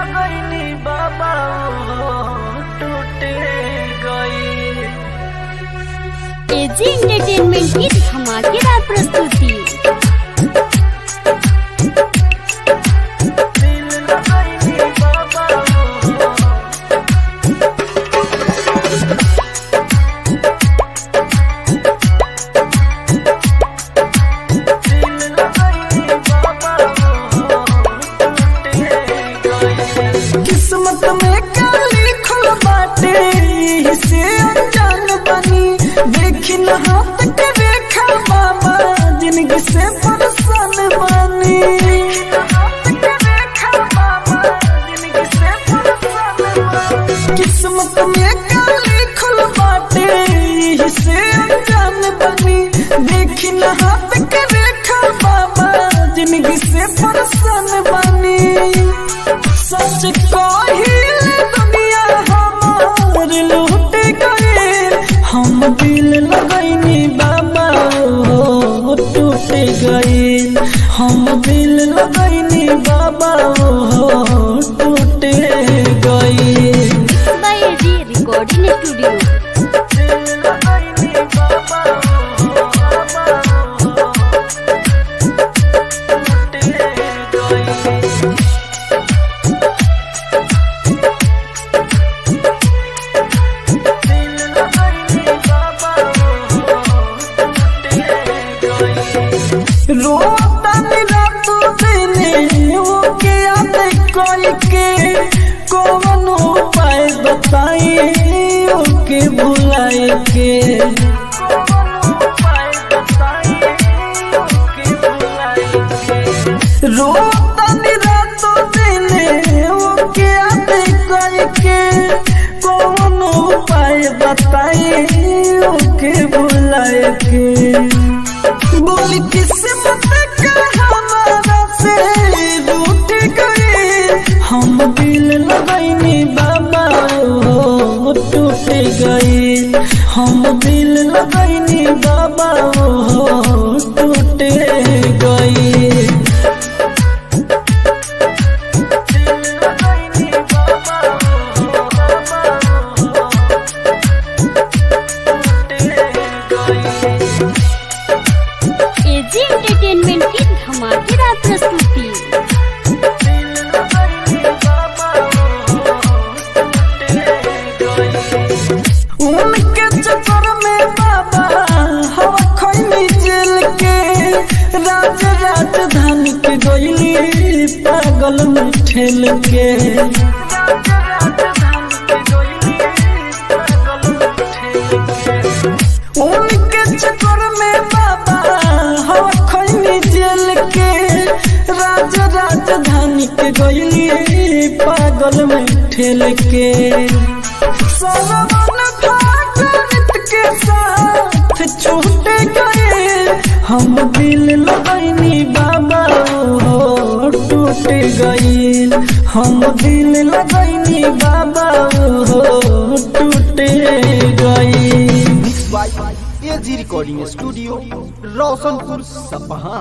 लगैनी बाबा टूट गई। एजी एंटरटेनमेंट की धमाकेदार प्रस्तुति। किस्मत में क्या लिखल बाटे इसे अनजान बनी, देखी न हाथ के रेखा बाबा जिंदगी से परेशान बनी। किस्मत में क्या लिखल बाटे इसे अनजान बनी, देखी न हाथ के रेखा बाबा जिंदगी से परेशान बनी। सच कहिल दुनिया हमार लूट गए, हम दिल लगैनी बाबा टूट गए। हम दिल लगैनी बाबा टूट गए। AG recording studio. रोतन रात दिन ओके याद करके कौन उपाय बताई ओके भुलाए के। रोतन रात दिन ओके याद करके कौन उपाय बताई ओके भुलाए के। बोली किस्मत का हमारा से रूठ गए, हम दिल लगैनी बाबा टूट गए। हम दिल लगैनी बाबा टूट गए। एजी एंटरटेनमेंट की धमाकेदार प्रस्तुति। उनके चक्कर में बाबा हवा खैनी जेल के, राजधानी के गईली पागल में ठेल के। उनके चक्कर में बाबा हवा खैनी जेल के, राजधानी के गईली पागल में ठेल के। सलमान भागवत के साथ छूट गए, हम दिल लगैनी बाबा टूट गई। हम दिल लगैनी बाबा टूट गई। एजी रिकॉर्डिंग स्टूडियो रोशनपुर सपहा।